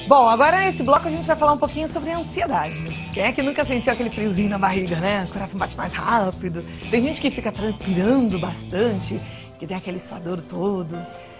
Bom, agora nesse bloco a gente vai falar um pouquinho sobre a ansiedade. Quem é que nunca sentiu aquele friozinho na barriga, né? O coração bate mais rápido. Tem gente que fica transpirando bastante, que tem aquele suador todo.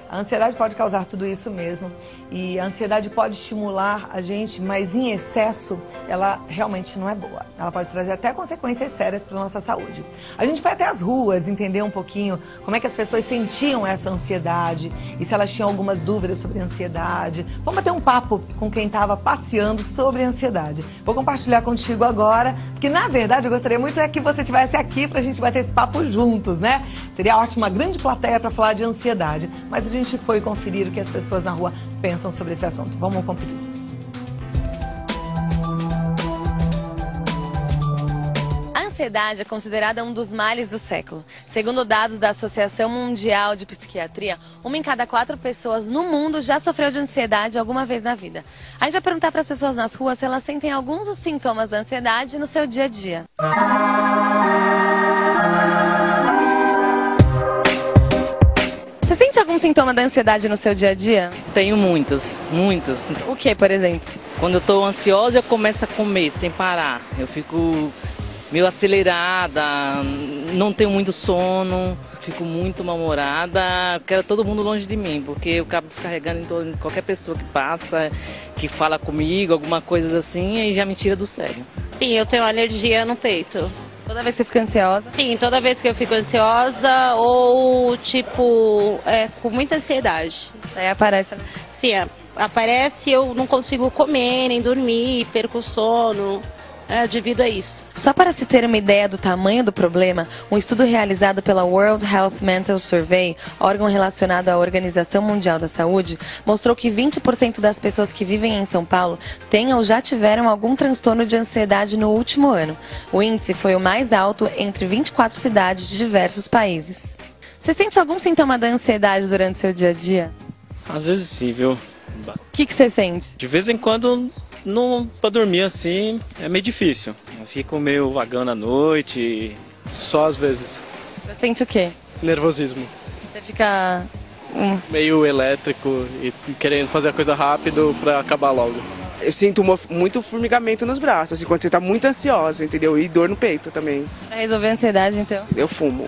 A ansiedade pode causar tudo isso mesmo. E a ansiedade pode estimular a gente, mas em excesso ela realmente não é boa. Ela pode trazer até consequências sérias para a nossa saúde. A gente foi até as ruas entender um pouquinho como é que as pessoas sentiam essa ansiedade e se elas tinham algumas dúvidas sobre a ansiedade. Vamos bater um papo com quem estava passeando sobre a ansiedade. Vou compartilhar contigo agora, porque na verdade eu gostaria muito que você estivesse aqui para a gente bater esse papo juntos, né? Seria ótimo, uma grande plateia para falar de ansiedade. Mas a gente foi conferir o que as pessoas na rua pensam sobre esse assunto. Vamos conferir. A ansiedade é considerada um dos males do século. Segundo dados da Associação Mundial de Psiquiatria, 1 em cada 4 pessoas no mundo já sofreu de ansiedade alguma vez na vida. A gente vai perguntar para as pessoas nas ruas se elas sentem alguns dos sintomas da ansiedade no seu dia a dia. Você sente algum sintoma da ansiedade no seu dia a dia? Tenho muitas. O que, por exemplo? Quando eu estou ansiosa, eu começo a comer sem parar. Eu fico meio acelerada, não tenho muito sono, fico muito mal-humorada. Quero todo mundo longe de mim, porque eu acabo descarregando em qualquer pessoa que passa, que fala comigo, alguma coisa assim, e já me tira do sério. Sim, eu tenho alergia no peito. Toda vez que você fica ansiosa? Sim, toda vez que eu fico ansiosa ou, com muita ansiedade. Aí aparece. Sim, aparece, eu não consigo comer, nem dormir, perco o sono, devido a isso. Só para se ter uma ideia do tamanho do problema, um estudo realizado pela World Health Mental Survey, órgão relacionado à Organização Mundial da Saúde, mostrou que 20% das pessoas que vivem em São Paulo têm ou já tiveram algum transtorno de ansiedade no último ano. O índice foi o mais alto entre 24 cidades de diversos países. Você sente algum sintoma da ansiedade durante seu dia a dia? Às vezes sim, viu? O que você sente? De vez em quando, pra dormir assim, é meio difícil. Eu fico meio vagando à noite, só às vezes. Você sente o quê? Nervosismo. Você fica... Meio elétrico e querendo fazer a coisa rápido pra acabar logo. Eu sinto muito formigamento nos braços, assim, quando você tá muito ansiosa, entendeu? E dor no peito também. Pra resolver a ansiedade, então? Eu fumo.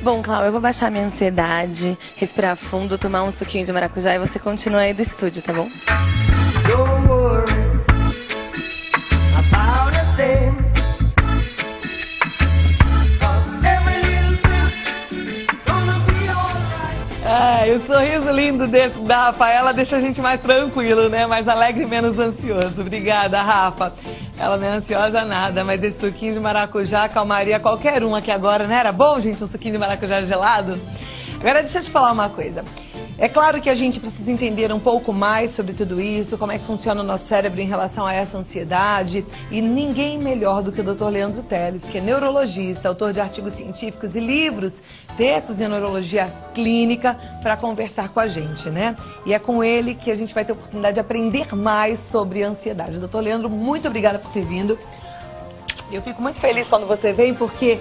Bom, Cláudia, eu vou baixar minha ansiedade, respirar fundo, tomar um suquinho de maracujá e você continua aí do estúdio, tá bom? O sorriso lindo desse da Rafaela deixa a gente mais tranquilo, né? Mais alegre e menos ansioso. Obrigada, Rafa. Ela não é ansiosa nada, mas esse suquinho de maracujá acalmaria qualquer um aqui agora, né? Era bom, gente, um suquinho de maracujá gelado? Agora deixa eu te falar uma coisa. É claro que a gente precisa entender um pouco mais sobre tudo isso, como é que funciona o nosso cérebro em relação a essa ansiedade. E ninguém melhor do que o Dr. Leandro Teles, que é neurologista, autor de artigos científicos e livros, textos em neurologia clínica, para conversar com a gente, né? E é com ele que a gente vai ter a oportunidade de aprender mais sobre a ansiedade. Dr. Leandro, muito obrigada por ter vindo. Eu fico muito feliz quando você vem, porque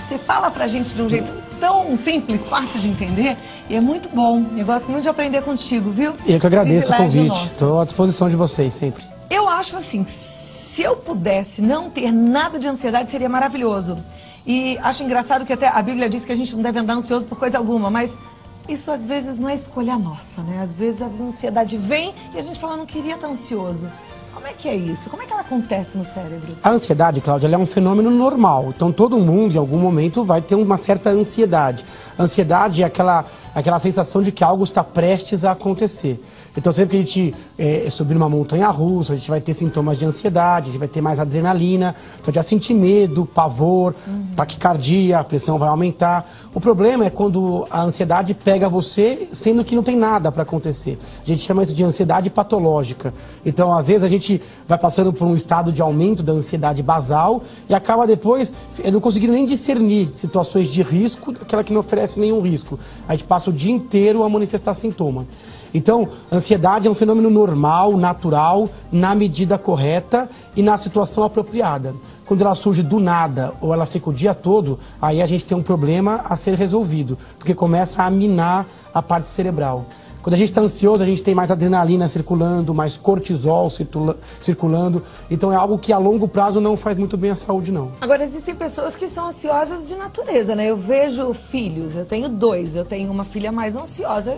você fala pra gente de um jeito tão simples, fácil de entender, e é muito bom. Eu gosto muito de aprender contigo, viu? Eu que agradeço o convite. Estou à disposição de vocês sempre. Eu acho assim, se eu pudesse não ter nada de ansiedade, seria maravilhoso. E acho engraçado que até a Bíblia diz que a gente não deve andar ansioso por coisa alguma, mas isso às vezes não é escolha nossa, né? Às vezes a ansiedade vem e a gente fala, não queria estar ansioso. Como é que é isso? Como é que ela acontece no cérebro? A ansiedade, Cláudia, ela é um fenômeno normal. Então todo mundo, em algum momento, vai ter uma certa ansiedade. A ansiedade é aquela sensação de que algo está prestes a acontecer. Então sempre que a gente subir numa montanha-russa, a gente vai ter sintomas de ansiedade, a gente vai ter mais adrenalina, então a gente vai sentir medo, pavor, taquicardia, a pressão vai aumentar. O problema é quando a ansiedade pega você, sendo que não tem nada para acontecer. A gente chama isso de ansiedade patológica. Então, às vezes, a gente vai passando por um estado de aumento da ansiedade basal e acaba depois não conseguindo nem discernir situações de risco daquela que não oferece nenhum risco. A gente passa passa o dia inteiro a manifestar sintoma. Então, ansiedade é um fenômeno normal, natural, na medida correta e na situação apropriada. Quando ela surge do nada ou ela fica o dia todo, aí a gente tem um problema a ser resolvido, porque começa a minar a parte cerebral. Quando a gente está ansioso, a gente tem mais adrenalina circulando, mais cortisol circulando. Então é algo que a longo prazo não faz muito bem à saúde, não. Agora, existem pessoas que são ansiosas de natureza, né? Eu vejo filhos, eu tenho 2, eu tenho uma filha mais ansiosa,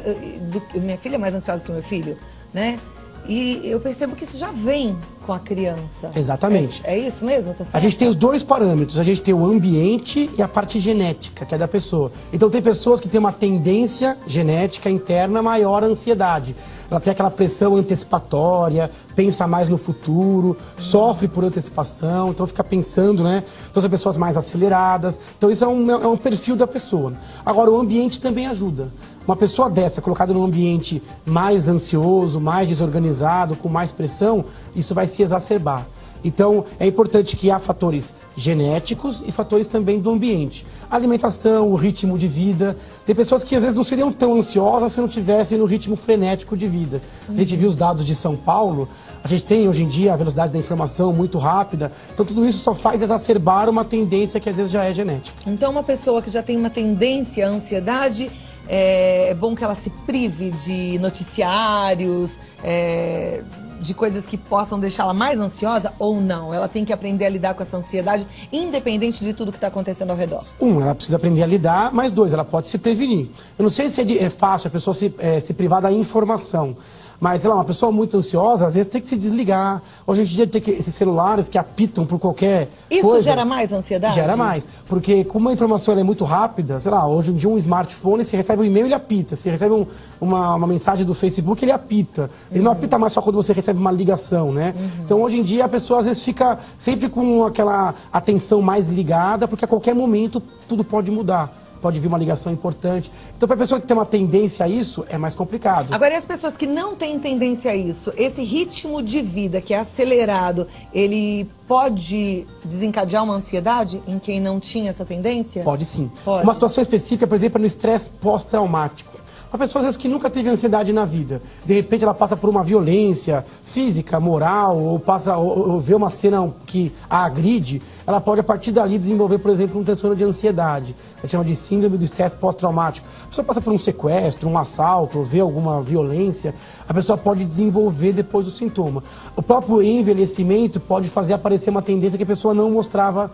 minha filha é mais ansiosa que o meu filho, né? E eu percebo que isso já vem com a criança. Exatamente. É isso mesmo? A gente tem os 2 parâmetros. A gente tem o ambiente e a parte genética, que é da pessoa. Então tem pessoas que têm uma tendência genética interna maior à ansiedade. Ela tem aquela pressão antecipatória, pensa mais no futuro, sofre por antecipação, então fica pensando, né? Então são pessoas mais aceleradas. Então isso é um perfil da pessoa. Agora, o ambiente também ajuda. Uma pessoa dessa, colocada num ambiente mais ansioso, mais desorganizado, com mais pressão, isso vai se exacerbar. Então, é importante que há fatores genéticos e fatores também do ambiente. A alimentação, o ritmo de vida. Tem pessoas que às vezes não seriam tão ansiosas se não tivessem no ritmo frenético de vida. A gente viu os dados de São Paulo, a gente tem hoje em dia a velocidade da informação muito rápida, então tudo isso só faz exacerbar uma tendência que às vezes já é genética. Então, uma pessoa que já tem uma tendência à ansiedade, é bom que ela se prive de noticiários, de coisas que possam deixá-la mais ansiosa ou não? Ela tem que aprender a lidar com essa ansiedade, independente de tudo que está acontecendo ao redor. Ela precisa aprender a lidar, mas 2, ela pode se prevenir. Eu não sei se é fácil a pessoa se privar da informação, mas, sei lá, uma pessoa muito ansiosa, às vezes tem que se desligar. Hoje em dia tem esses celulares que apitam por qualquer coisa. Isso gera mais ansiedade? Gera mais, porque como a informação é muito rápida, sei lá, hoje em dia um smartphone, se recebe um e-mail, ele apita. Se recebe uma mensagem do Facebook, ele apita. Ele não apita mais só quando você recebe uma ligação, né? Então, hoje em dia, a pessoa às vezes fica sempre com aquela atenção mais ligada, porque a qualquer momento tudo pode mudar. Pode vir uma ligação importante. Então, para a pessoa que tem uma tendência a isso, é mais complicado. Agora, e as pessoas que não têm tendência a isso? Esse ritmo de vida que é acelerado, ele pode desencadear uma ansiedade em quem não tinha essa tendência? Pode sim. Pode. Uma situação específica, por exemplo, é no estresse pós-traumático. Uma pessoa, às vezes, que nunca teve ansiedade na vida. De repente, ela passa por uma violência física, moral, ou vê uma cena que a agride, ela pode, a partir dali, desenvolver, por exemplo, um transtorno de ansiedade. A gente chama de síndrome do estresse pós-traumático. A pessoa passa por um sequestro, um assalto, ou vê alguma violência, a pessoa pode desenvolver depois o sintoma. O próprio envelhecimento pode fazer aparecer uma tendência que a pessoa não mostrava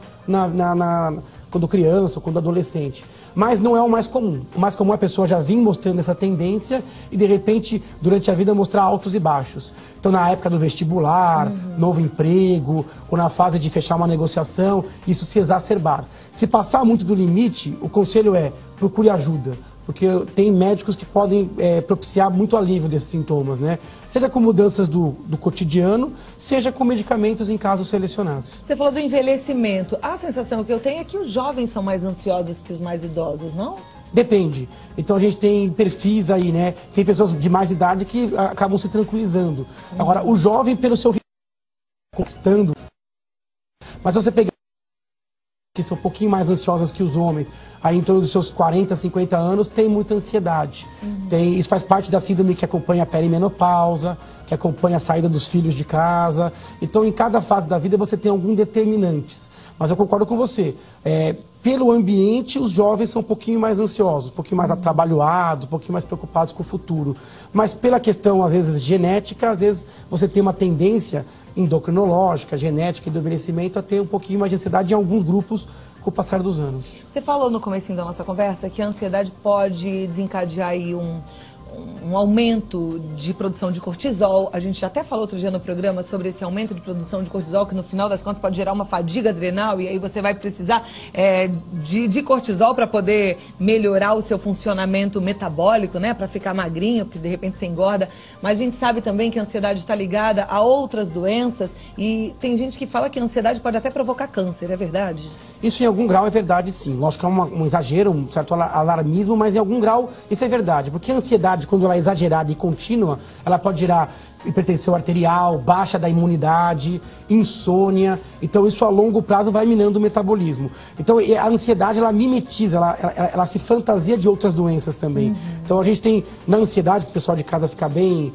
quando criança ou quando adolescente. Mas não é o mais comum. O mais comum é a pessoa já vir mostrando essa tendência e, de repente, durante a vida, mostrar altos e baixos. Então, na época do vestibular, novo emprego, ou na fase de fechar uma negociação, isso se exacerbar. Se passar muito do limite, o conselho é: procure ajuda. Porque tem médicos que podem propiciar muito alívio desses sintomas, né? Seja com mudanças do cotidiano, seja com medicamentos em casos selecionados. Você falou do envelhecimento. A sensação que eu tenho é que os jovens são mais ansiosos que os mais idosos, não? Depende. Então a gente tem perfis aí, né? Tem pessoas de mais idade que acabam se tranquilizando. Agora, o jovem, pelo seu ritmo, conquistando. Mas se você pegar que são um pouquinho mais ansiosas que os homens, aí em torno dos seus 40, 50 anos, tem muita ansiedade. Isso faz parte da síndrome que acompanha a perimenopausa, que acompanha a saída dos filhos de casa. Então, em cada fase da vida, você tem alguns determinantes. Mas eu concordo com você. Pelo ambiente, os jovens são um pouquinho mais ansiosos, um pouquinho mais atabalhoados, um pouquinho mais preocupados com o futuro. Mas pela questão, às vezes, genética, às vezes você tem uma tendência endocrinológica, genética e do envelhecimento a ter um pouquinho mais de ansiedade em alguns grupos com o passar dos anos. Você falou no comecinho da nossa conversa que a ansiedade pode desencadear aí um aumento de produção de cortisol. A gente já até falou outro dia no programa sobre esse aumento de produção de cortisol, que no final das contas pode gerar uma fadiga adrenal, e aí você vai precisar de cortisol para poder melhorar o seu funcionamento metabólico, né? Para ficar magrinho, porque de repente você engorda. Mas a gente sabe também que a ansiedade está ligada a outras doenças, e tem gente que fala que a ansiedade pode até provocar câncer, é verdade? Isso em algum grau é verdade, sim. Lógico que é um exagero, um certo alarmismo, mas em algum grau isso é verdade. Porque a ansiedade, quando ela é exagerada e contínua, ela pode gerar hipertensão arterial, baixa da imunidade, insônia. Então isso a longo prazo vai minando o metabolismo. Então a ansiedade, ela mimetiza, ela se fantasia de outras doenças também. Então a gente tem, na ansiedade, para o pessoal de casa ficar bem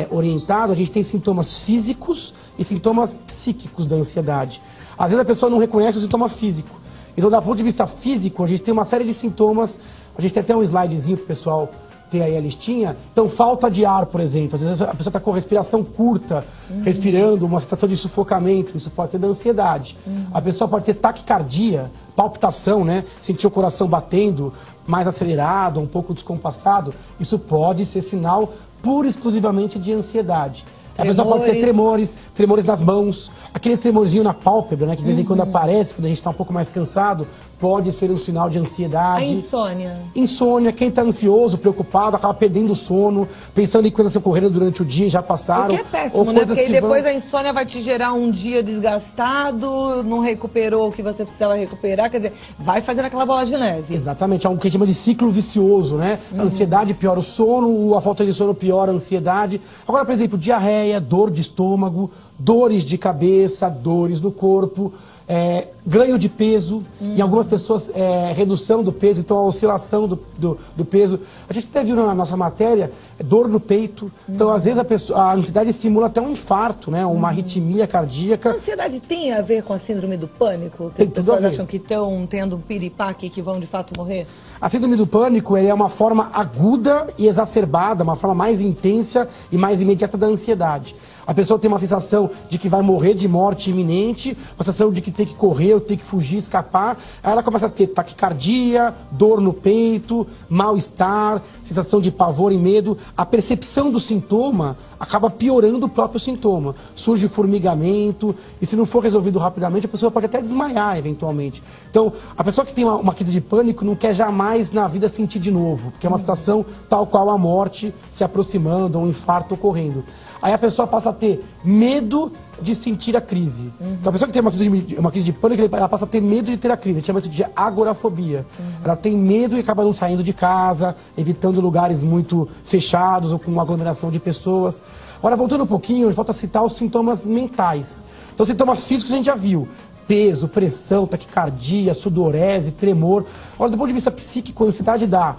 orientado, a gente tem sintomas físicos e sintomas psíquicos da ansiedade. Às vezes a pessoa não reconhece o sintoma físico. Então, do ponto de vista físico, a gente tem uma série de sintomas. A gente tem até um slidezinho para o pessoal ter aí a listinha. Então, falta de ar, por exemplo. Às vezes a pessoa está com respiração curta, respirando, uma situação de sufocamento. Isso pode ter da ansiedade. A pessoa pode ter taquicardia, palpitação, né? Sentir o coração batendo mais acelerado, um pouco descompassado. Isso pode ser sinal pura e exclusivamente de ansiedade. A pessoa pode ter tremores nas mãos, aquele tremorzinho na pálpebra, né, que de vez em quando aparece, quando a gente está um pouco mais cansado, pode ser um sinal de ansiedade. A insônia. Insônia, quem está ansioso, preocupado, acaba perdendo o sono, pensando em coisas que ocorreram durante o dia e já passaram. O que é péssimo, né? Porque depois a insônia vai te gerar um dia desgastado, não recuperou o que você precisava recuperar, quer dizer, vai fazendo aquela bola de neve. Exatamente, é um que a gente chama de ciclo vicioso, né? A ansiedade piora o sono, a falta de sono piora a ansiedade. Agora, por exemplo, diarreia, dor de estômago, dores de cabeça, dores no corpo, ganho de peso, em algumas pessoas redução do peso, então a oscilação do peso. A gente até viu na nossa matéria dor no peito, então às vezes a ansiedade simula até um infarto, né? Uma arritmia cardíaca. A ansiedade tem a ver com a síndrome do pânico? Que Tem as tudo a pessoas ver. acham que estão tendo um piripaque que vão de fato morrer? A síndrome do pânico é uma forma aguda e exacerbada, uma forma mais intensa e mais imediata da ansiedade. A pessoa tem uma sensação de que vai morrer de morte iminente, uma sensação de que tem que correr, ou tem que fugir, escapar. Aí ela começa a ter taquicardia, dor no peito, mal-estar, sensação de pavor e medo. A percepção do sintoma acaba piorando o próprio sintoma. Surge formigamento, e se não for resolvido rapidamente, a pessoa pode até desmaiar eventualmente. Então, a pessoa que tem uma crise de pânico não quer jamais na vida sentir de novo, porque é uma situação tal qual a morte se aproximando, ou um infarto ocorrendo. Aí a pessoa passa a ter medo de sentir a crise. Então a pessoa que tem uma crise de pânico, ela passa a ter medo de ter a crise. A gente chama isso de agorafobia. Ela tem medo e acaba não saindo de casa, evitando lugares muito fechados ou com aglomeração de pessoas. Agora, voltando um pouquinho, falta citar os sintomas mentais. Então, sintomas físicos a gente já viu. Peso, pressão, taquicardia, sudorese, tremor. Agora, do ponto de vista psíquico, a ansiedade dá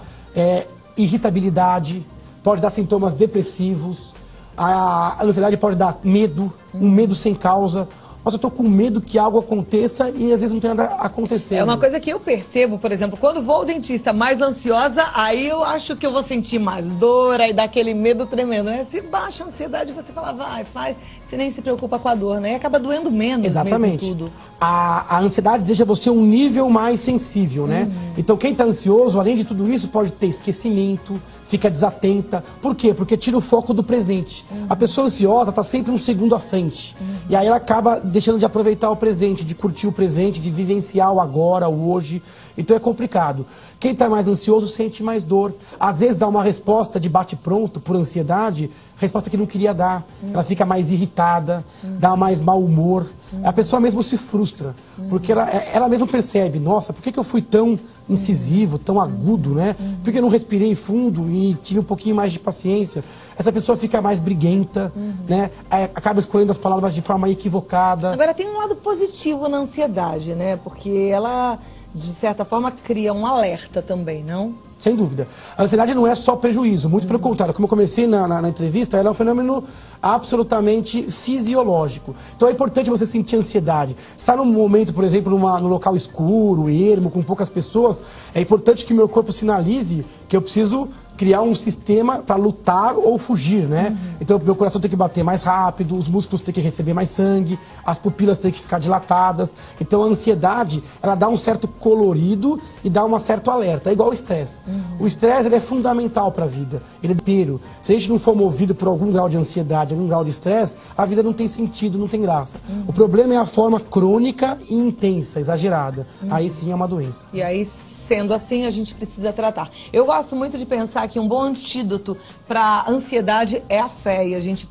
irritabilidade, pode dar sintomas depressivos. A ansiedade pode dar medo, um medo sem causa. Nossa, eu tô com medo que algo aconteça e às vezes não tem nada acontecendo. É uma coisa que eu percebo, por exemplo, quando vou ao dentista mais ansiosa, aí eu acho que eu vou sentir mais dor, aí dá aquele medo tremendo, né? Se baixa a ansiedade, você fala, vai, faz, você nem se preocupa com a dor, né? E acaba doendo menos. Exatamente. Mesmo tudo. A ansiedade deixa você um nível mais sensível, né? Então quem tá ansioso, além de tudo isso, pode ter esquecimento, fica desatenta. Por quê? Porque tira o foco do presente. A pessoa ansiosa tá sempre um segundo à frente. E aí ela acaba deixando de aproveitar o presente, de curtir o presente, de vivenciar o agora, o hoje. Então é complicado. Quem está mais ansioso sente mais dor. Às vezes dá uma resposta de bate-pronto por ansiedade, resposta que não queria dar. Ela fica mais irritada, dá mais mau humor. A pessoa mesmo se frustra, porque ela mesma percebe, nossa, por que eu fui tão incisivo, tão agudo, né? Por que eu não respirei fundo e tive um pouquinho mais de paciência? Essa pessoa fica mais briguenta, né? Acaba escolhendo as palavras de forma equivocada. Agora, tem um lado positivo na ansiedade, né? Porque ela, de certa forma, cria um alerta também, não? Sem dúvida. A ansiedade não é só prejuízo, muito pelo contrário. Como eu comecei na entrevista, ela é um fenômeno absolutamente fisiológico. Então é importante você sentir ansiedade. Se está num momento, por exemplo, no local escuro, ermo, com poucas pessoas, é importante que o meu corpo sinalize que eu preciso criar um sistema para lutar ou fugir, né? Então meu coração tem que bater mais rápido, os músculos têm que receber mais sangue, as pupilas têm que ficar dilatadas. Então a ansiedade, ela dá um certo colorido e dá um certo alerta. É igual o estresse. O estresse, ele é fundamental para a vida. Ele é inteiro. Se a gente não for movido por algum grau de ansiedade, algum grau de estresse, a vida não tem sentido, não tem graça. O problema é a forma crônica e intensa, exagerada. Aí sim é uma doença. E aí, sendo assim, a gente precisa tratar. Eu gosto muito de pensar achar que um bom antídoto para ansiedade é a fé, e a gente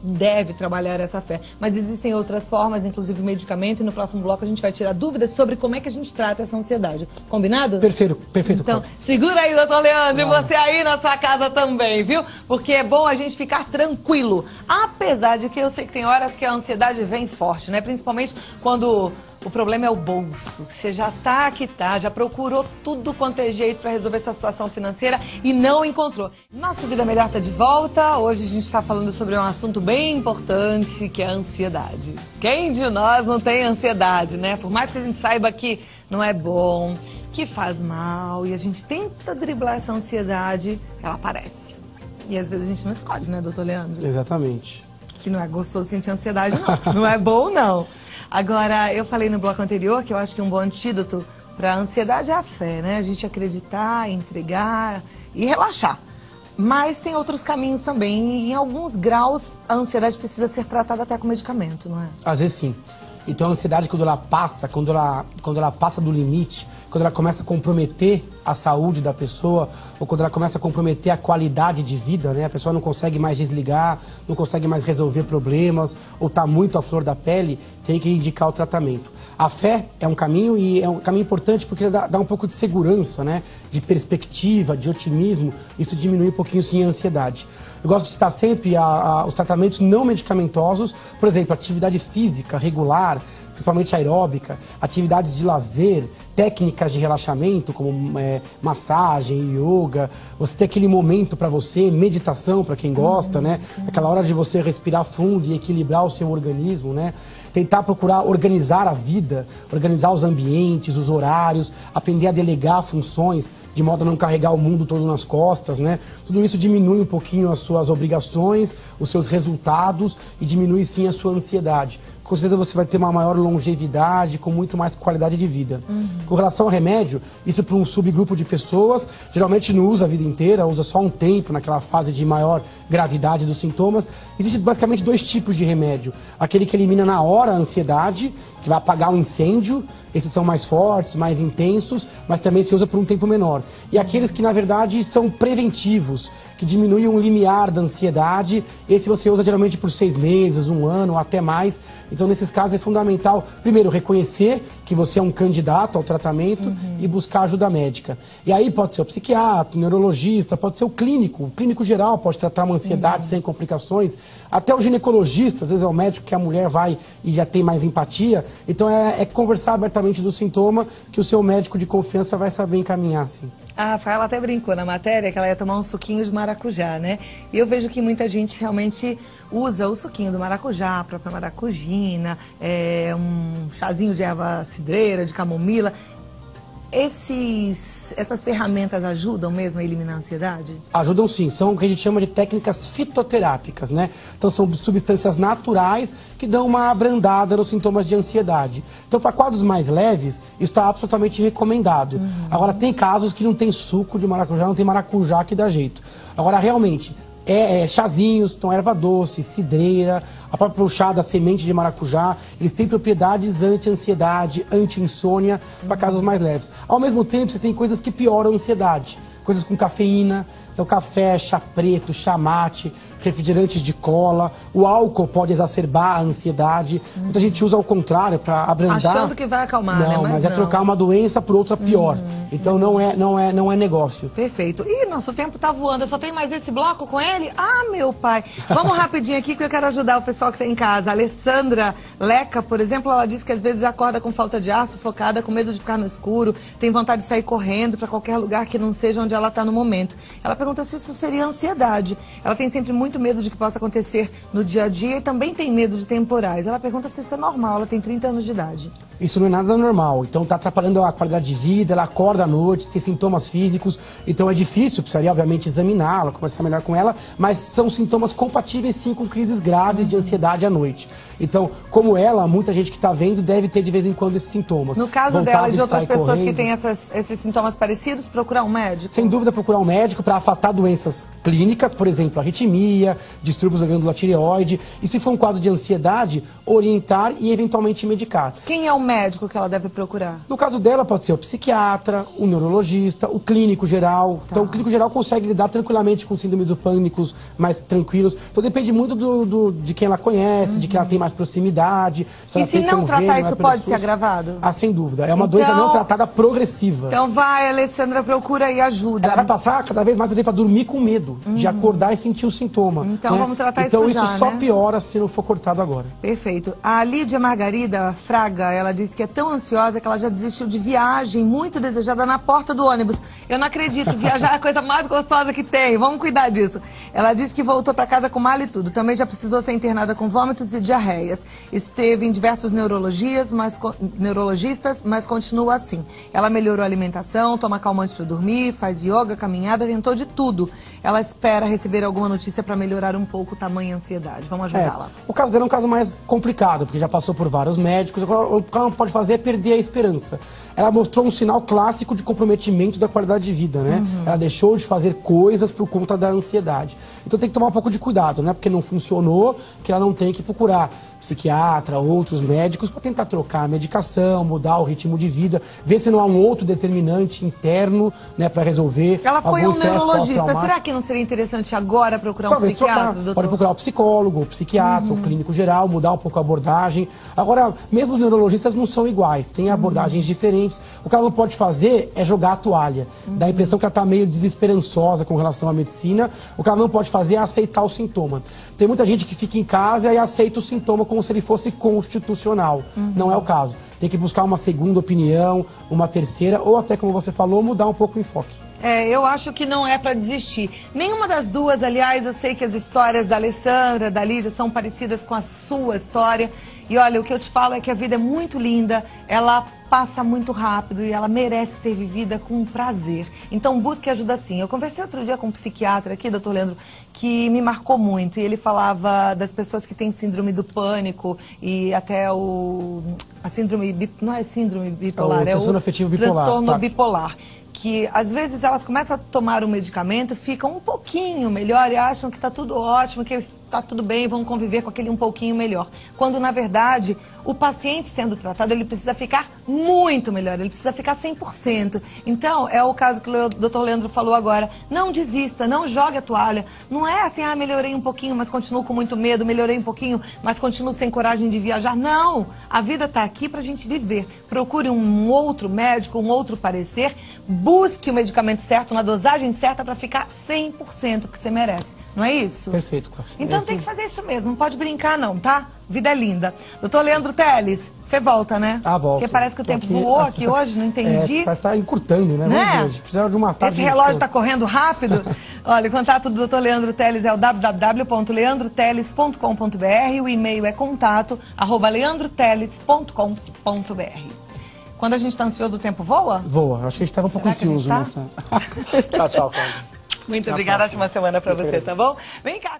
deve trabalhar essa fé. Mas existem outras formas, inclusive medicamento, e no próximo bloco a gente vai tirar dúvidas sobre como é que a gente trata essa ansiedade. Combinado? Perfeito. Então, segura aí, doutor Leandro, e você aí na sua casa também, viu? Porque é bom a gente ficar tranquilo. Apesar de que eu sei que tem horas que a ansiedade vem forte, né? Principalmente quando o problema é o bolso. Você já tá que tá, já procurou tudo quanto é jeito para resolver sua situação financeira e não encontrou. Nossa Vida Melhor tá de volta. Hoje a gente tá falando sobre um assunto bem importante, que é a ansiedade. Quem de nós não tem ansiedade, né? Por mais que a gente saiba que não é bom, que faz mal, e a gente tenta driblar essa ansiedade, ela aparece. E às vezes a gente não escolhe, né, doutor Leandro? Exatamente. Que não é gostoso sentir ansiedade, não. Não é bom, não. Agora, eu falei no bloco anterior que eu acho que um bom antídoto para a ansiedade é a fé, né? A gente acreditar, entregar e relaxar. Mas tem outros caminhos também, e em alguns graus a ansiedade precisa ser tratada até com medicamento, não é? Às vezes sim. Então a ansiedade, quando ela passa do limite, quando ela começa a comprometer a saúde da pessoa, ou quando ela começa a comprometer a qualidade de vida, né? A pessoa não consegue mais desligar, não consegue mais resolver problemas, ou está muito à flor da pele, tem que indicar o tratamento. A fé é um caminho, e é um caminho importante porque dá um pouco de segurança, né? De perspectiva, de otimismo, isso diminui um pouquinho sim a ansiedade. Eu gosto de citar sempre os tratamentos não medicamentosos, por exemplo, atividade física regular, principalmente aeróbica, atividades de lazer, técnicas de relaxamento, como massagem, yoga, você ter aquele momento para você, meditação para quem gosta, né? Aquela hora de você respirar fundo e equilibrar o seu organismo, né? Tentar procurar organizar a vida, organizar os ambientes, os horários, aprender a delegar funções, de modo a não carregar o mundo todo nas costas, né? Tudo isso diminui um pouquinho as suas obrigações, os seus resultados, e diminui sim a sua ansiedade. Com certeza você vai ter uma maior longevidade, com muito mais qualidade de vida. Com relação ao remédio, isso para um subgrupo de pessoas, geralmente não usa a vida inteira, usa só um tempo naquela fase de maior gravidade dos sintomas. Existem basicamente dois tipos de remédio. Aquele que elimina na hora a ansiedade, que vai apagar um incêndio. Esses são mais fortes, mais intensos, mas também se usa por um tempo menor. E aqueles que, na verdade, são preventivos, que diminuem o limiar da ansiedade. Esse você usa geralmente por 6 meses, 1 ano, ou até mais. Então, nesses casos, é fundamental, primeiro, reconhecer que você é um candidato ao tratamento e buscar ajuda médica. E aí pode ser o psiquiatra, o neurologista, pode ser o clínico geral pode tratar uma ansiedade sem complicações. Até o ginecologista, às vezes é o médico que a mulher vai e já tem mais empatia. Então, é conversar abertamente do sintoma, que o seu médico de confiança vai saber encaminhar, sim. A Rafaela até brincou na matéria que ela ia tomar um suquinho de maracujá, né? E eu vejo que muita gente realmente usa o suquinho do maracujá, a própria maracujina, um chazinho de erva cidreira, de camomila. Essas ferramentas ajudam mesmo a eliminar a ansiedade? Ajudam sim, são o que a gente chama de técnicas fitoterápicas, né? Então são substâncias naturais que dão uma abrandada nos sintomas de ansiedade. Então para quadros mais leves, isso está absolutamente recomendado. Agora tem casos que não tem suco de maracujá, não tem maracujá que dá jeito. Agora realmente, chazinhos, então erva doce, cidreira, a própria chá da semente de maracujá, eles têm propriedades anti-ansiedade, anti-insônia, para casos mais leves. Ao mesmo tempo, você tem coisas que pioram a ansiedade, coisas com cafeína, então café, chá preto, chá mate, refrigerantes de cola, o álcool pode exacerbar a ansiedade, muita gente usa ao contrário para abrandar. Achando que vai acalmar, né? Mas é trocar uma doença por outra pior. Então não é negócio. Perfeito. E nosso tempo tá voando, eu só tenho mais esse bloco com ele? Ah, meu pai. Vamos rapidinho aqui que eu quero ajudar o pessoal que tá em casa. A Alessandra Leca, por exemplo, ela diz que às vezes acorda com falta de ar, sufocada, com medo de ficar no escuro, tem vontade de sair correndo para qualquer lugar que não seja onde ela tá no momento. Ela pergunta se isso seria ansiedade. Ela tem sempre muito medo de que possa acontecer no dia a dia e também tem medo de temporais. Ela pergunta se isso é normal, ela tem 30 anos de idade. Isso não é nada normal, então está atrapalhando a qualidade de vida, ela acorda à noite, tem sintomas físicos, então é difícil, precisaria obviamente examiná-la, conversar melhor com ela, mas são sintomas compatíveis sim com crises graves de ansiedade à noite. Então, como ela, muita gente que está vendo deve ter de vez em quando esses sintomas. No caso dela e de outras pessoas que têm esses sintomas parecidos, procurar um médico? Sem dúvida, procurar um médico para afastar doenças clínicas, por exemplo, arritmia, distúrbios da glândula tireoide, e se for um quadro de ansiedade, orientar e eventualmente medicar. Quem é o médico médico que ela deve procurar? No caso dela, pode ser o psiquiatra, o neurologista, o clínico geral. Tá. Então, o clínico geral consegue lidar tranquilamente com síndromes do pânico mais tranquilos. Então, depende muito de quem ela conhece, de quem ela tem mais proximidade. E se não tratar isso, pode ser agravado? Ah, sem dúvida. É uma doença não tratada progressiva. Então vai, Alessandra, procura aí ajuda. Ela vai passar cada vez mais tempo a dormir com medo de acordar e sentir o sintoma. Então né? vamos tratar então, isso já, isso só né? piora se não for cortado agora. Perfeito. A Lídia Margarida Fraga, ela disse que é tão ansiosa que ela já desistiu de viagem muito desejada na porta do ônibus. Eu não acredito, viajar é a coisa mais gostosa que tem. Vamos cuidar disso. Ela disse que voltou para casa com mala e tudo. Também já precisou ser internada com vômitos e diarreias. Esteve em diversos neurologistas, mas continua assim. Ela melhorou a alimentação, toma calmante para dormir, faz yoga, caminhada, tentou de tudo. Ela espera receber alguma notícia para melhorar um pouco o tamanho e a ansiedade. Vamos ajudá-la. O caso dela é um caso mais complicado, porque já passou por vários médicos. O que ela não pode fazer é perder a esperança. Ela mostrou um sinal clássico de comprometimento da qualidade de vida, né? Ela deixou de fazer coisas por conta da ansiedade. Então tem que tomar um pouco de cuidado, né? Porque não funcionou, que ela não tem que procurar psiquiatra, outros médicos para tentar trocar a medicação, mudar o ritmo de vida, ver se não há um outro determinante interno, né, para resolver. Ela foi um neurologista. Será que não seria interessante agora procurar um psiquiatra, doutor? Pode procurar o psicólogo, o psiquiatra, o clínico geral, mudar um pouco a abordagem. Agora, mesmo os neurologistas não são iguais, tem abordagens diferentes. O que ela não pode fazer é jogar a toalha. Dá a impressão que ela está meio desesperançosa com relação à medicina. O que ela não pode fazer é aceitar o sintoma. Tem muita gente que fica em casa e aceita o sintoma como se ele fosse constitucional. Não é o caso. Tem que buscar uma segunda opinião, uma terceira, ou até, como você falou, mudar um pouco o enfoque. Eu acho que não é para desistir. Nenhuma das duas, aliás, eu sei que as histórias da Alessandra, da Lídia, são parecidas com a sua história. E olha, o que eu te falo é que a vida é muito linda, ela passa muito rápido e ela merece ser vivida com prazer. Então busque ajuda sim. Eu conversei outro dia com um psiquiatra aqui, doutor Leandro, que me marcou muito. E ele falava das pessoas que têm síndrome do pânico e até a síndrome, não é síndrome bipolar, é o transtorno afetivo bipolar, transtorno bipolar. Que às vezes elas começam a tomar o medicamento, ficam um pouquinho melhor e acham que está tudo ótimo, que está tudo bem, vão conviver com aquele um pouquinho melhor. Quando, na verdade, o paciente sendo tratado, ele precisa ficar muito melhor, ele precisa ficar 100%. Então, é o caso que o doutor Leandro falou agora. Não desista, não jogue a toalha. Não é assim, melhorei um pouquinho, mas continuo com muito medo, melhorei um pouquinho, mas continuo sem coragem de viajar. Não, a vida está aqui para a gente viver. Procure um outro médico, um outro parecer, busque o medicamento certo, na dosagem certa para ficar 100% que você merece. Não é isso? Perfeito, Cláudia. Então tem que fazer isso mesmo, não pode brincar não, tá? Vida é linda. Doutor Leandro Teles, você volta, né? Volto. Porque parece que o tempo voou aqui hoje, não entendi. Está encurtando, né? Vamos ver, precisa de uma tarde. Esse relógio está correndo rápido. Olha, o contato do Dr. Leandro Teles é o www.leandroteles.com.br, o e-mail é contato@leandroteles.com.br. Quando a gente está ansioso, o tempo voa? Voa. Acho que a gente estava um pouco ansioso nessa. Tchau, Cláudia. Muito obrigada, ótima semana para você, tá bom? Vem cá.